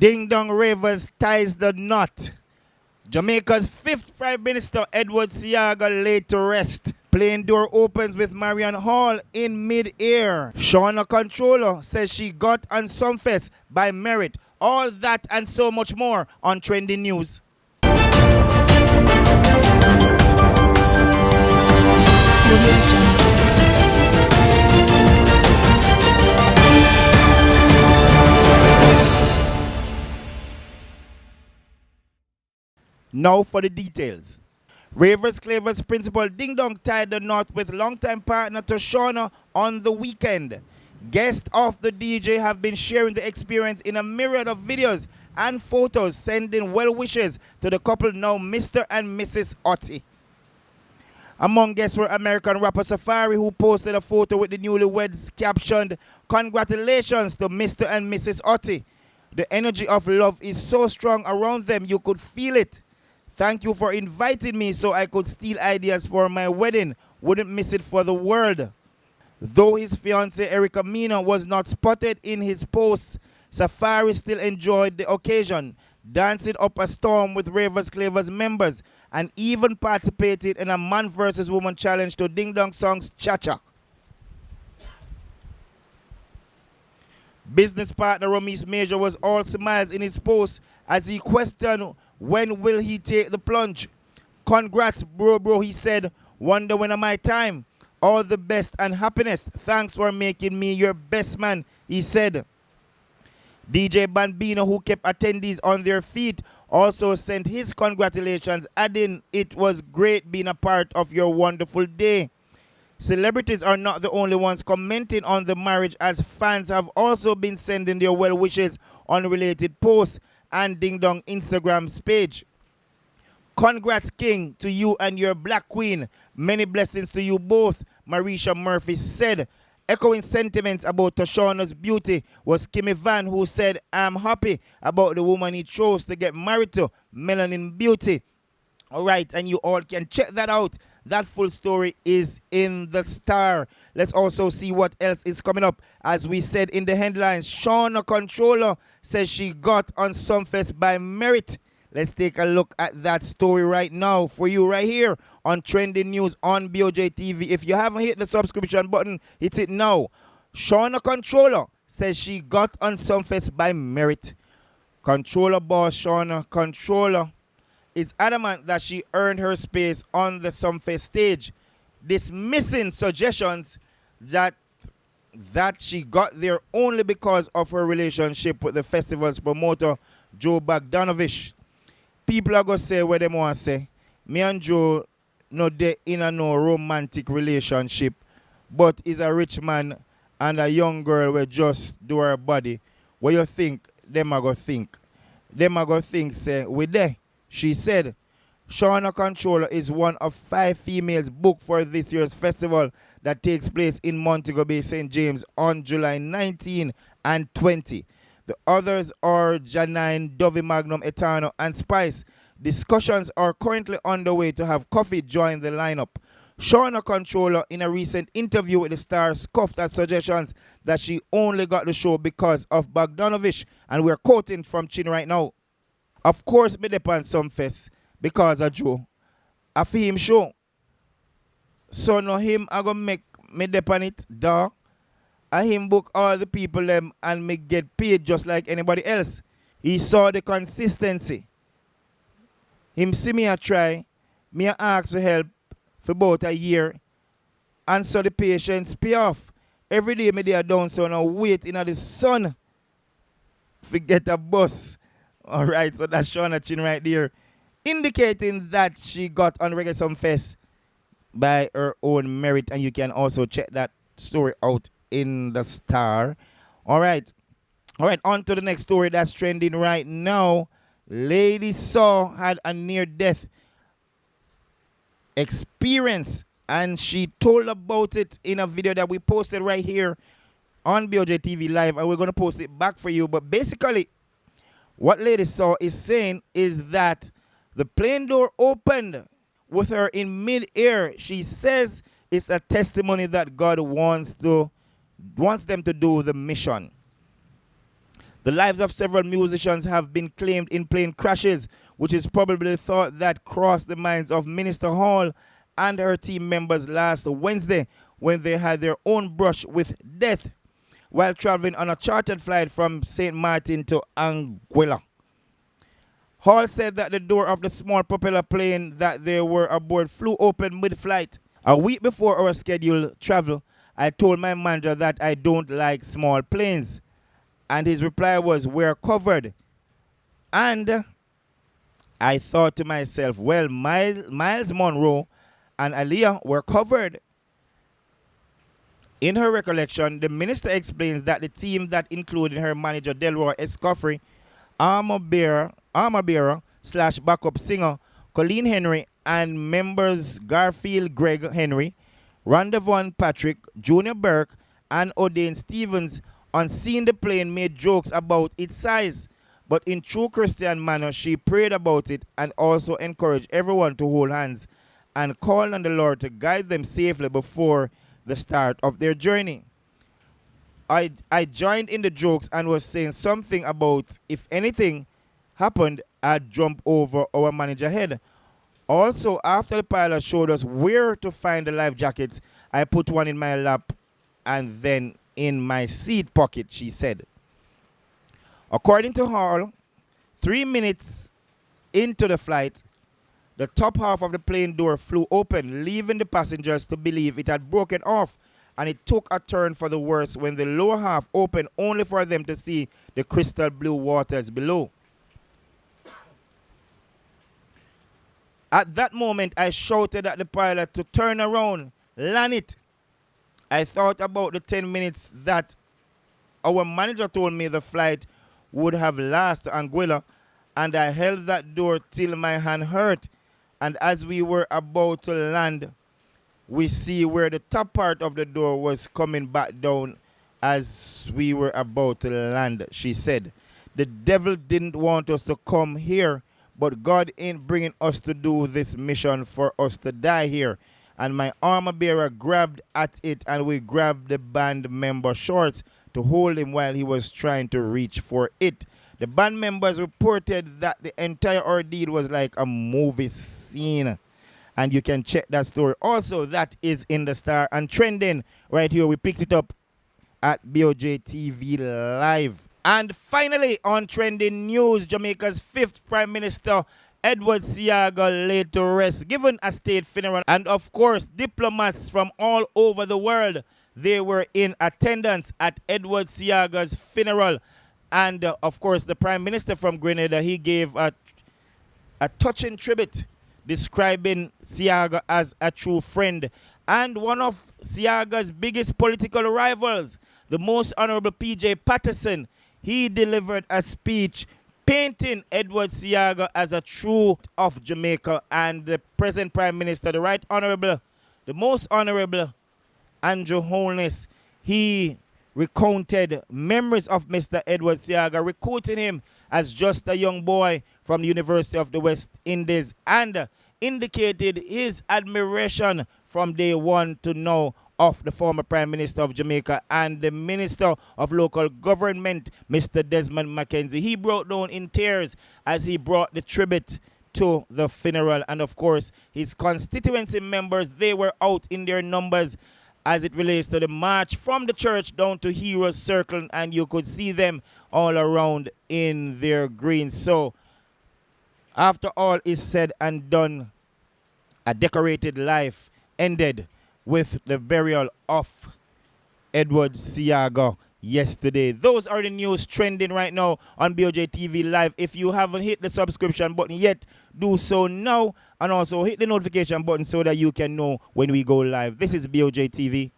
Ding Dong Ravers ties the knot. Jamaica's 5th Prime Minister Edward Seaga laid to rest. Plane door opens with Marion Hall in mid-air. Shauna Controlla says she got on Sumfest by merit. All that and so much more on Trending News. Now for the details. Ravers Clavers principal Ding Dong tied the knot with longtime partner to Shauna on the weekend. Guests of the DJ have been sharing the experience in a myriad of videos and photos, sending well wishes to the couple, now Mr. and Mrs. Otti. Among guests were American rapper Safari, who posted a photo with the newlyweds captioned, "Congratulations to Mr. and Mrs. Otti. The energy of love is so strong around them, you could feel it. Thank you for inviting me so I could steal ideas for my wedding. Wouldn't miss it for the world." Though his fiancée Erica Mina was not spotted in his posts, Safari still enjoyed the occasion, dancing up a storm with Ravers Clavers members, and even participated in a man versus woman challenge to Ding Dong Song's Cha-Cha. Business partner Ramesh Major was all smiles in his post as he questioned when will he take the plunge. "Congrats, bro," he said. "Wonder when am my time? All the best and happiness. Thanks for making me your best man," he said. DJ Bambino, who kept attendees on their feet, also sent his congratulations, adding, "It was great being a part of your wonderful day." Celebrities are not the only ones commenting on the marriage, as fans have also been sending their well wishes on related posts and Ding Dong Instagram's page. "Congrats, King, to you and your Black Queen. Many blessings to you both," Marisha Murphy said. Echoing sentiments about Tashauna's beauty was Kimmy Van, who said, "I'm happy about the woman he chose to get married to, Melanin Beauty." All right, and you all can check that out. That full story is in the Star. Let's also see what else is coming up. As we said in the headlines, Shauna Controlla says she got on Sumfest by merit. Let's take a look at that story right now for you right here on Trending News on BOJTV. If you haven't hit the subscription button, hit it now. Shauna Controlla says she got on Sumfest by merit. Controlla boss Shauna Controlla is adamant that she earned her space on the Sumfest stage, dismissing suggestions that she got there only because of her relationship with the festival's promoter, Joe Bogdanovich. People are going to say what they want to say. Me and Joe, no, they in a no romantic relationship, but he's a rich man and a young girl will just do her body. What you think them are going to think? Them are going to think, say, we there. She said, Shauna Controlla is one of 5 females booked for this year's festival that takes place in Montego Bay, St. James on July 19 and 20. The others are Janine, Dovey Magnum, Etano, and Spice. Discussions are currently underway to have Coffee join the lineup. Shauna Controlla, in a recent interview with the Star, scoffed at suggestions that she only got the show because of Bogdanovich, and we're quoting from Chin right now. "Of course, me depend Sumfest because of Joe. I feel him show. So no him I go make me depend it, duh. I him book all the people them and me get paid just like anybody else. He saw the consistency. Him see me a try, me a ask for help for about a year, and so the patience pay off. Every day me there down so now wait in the sun to get a bus." All right, so that's Shauna Chin right there, indicating that she got on Reggae Sumfest by her own merit, and you can also check that story out in the Star. All right, on to the next story that's trending right now. Lady Saw had a near-death experience, and she told about it in a video that we posted right here on BOJTV Live, and we're going to post it back for you. But basically, what Lady Saw is saying is that the plane door opened with her in mid-air. She says it's a testimony that God wants them to do the mission. The lives of several musicians have been claimed in plane crashes, which is probably the thought that crossed the minds of Minister Hall and her team members last Wednesday when they had their own brush with death while traveling on a chartered flight from St. Martin to Anguilla. Hall said that the door of the small propeller plane that they were aboard flew open mid-flight. A week before our scheduled travel, I told my manager that I don't like small planes. And his reply was, "We're covered." And I thought to myself, well, Miles Monroe and Aaliyah were covered. In her recollection, the minister explains that the team that included her manager Delroy Escoffrey, armor bearer slash backup singer Colleen Henry, and members Garfield Greg Henry, Rondavon Patrick, Junior Burke, and O'Dane Stevens on seeing the plane made jokes about its size. But in true Christian manner, she prayed about it and also encouraged everyone to hold hands and called on the Lord to guide them safely before the start of their journey. I joined in the jokes and was saying something about if anything happened, I'd jump over our manager head. Also, after the pilot showed us where to find the life jackets, I put one in my lap and then in my seat pocket, she said. According to Hall, 3 minutes into the flight, the top half of the plane door flew open, leaving the passengers to believe it had broken off, and it took a turn for the worse when the lower half opened only for them to see the crystal blue waters below. At that moment, I shouted at the pilot to turn around, land it. I thought about the 10 minutes that our manager told me the flight would have lasted to Anguilla, and I held that door till my hand hurt. And as we were about to land, we see where the top part of the door was coming back down as we were about to land, she said. The devil didn't want us to come here, but God ain't bringing us to do this mission for us to die here. And my armor bearer grabbed at it, and we grabbed the band member shorts to hold him while he was trying to reach for it. The band members reported that the entire ordeal was like a movie scene. And you can check that story. Also, that is in the Star and trending right here. We picked it up at BOJTV Live. And finally, on trending news, Jamaica's 5th Prime Minister, Edward Seaga, laid to rest, given a state funeral. And of course, diplomats from all over the world, they were in attendance at Edward Seaga's funeral. And of course, the Prime Minister from Grenada, he gave a touching tribute, describing Seaga as a true friend. And one of Seaga's biggest political rivals, the Most Honorable P.J. Patterson, he delivered a speech painting Edward Seaga as a true of Jamaica, and the present Prime Minister, the Right Honorable, the Most Honorable Andrew Holness, he recounted memories of Mr. Edward Seaga, recruiting him as just a young boy from the University of the West Indies, and indicated his admiration from day one to now of the former Prime Minister of Jamaica and the Minister of Local Government, Mr. Desmond McKenzie. He broke down in tears as he brought the tribute to the funeral. And of course, his constituency members, they were out in their numbers as it relates to the march from the church down to Heroes Circle, and you could see them all around in their green. So after all is said and done, a decorated life ended with the burial of Edward Seaga yesterday. Those are the news trending right now on BOJTV Live. If you haven't hit the subscription button yet, do so now, and also hit the notification button so that you can know when we go live. This is BOJTV.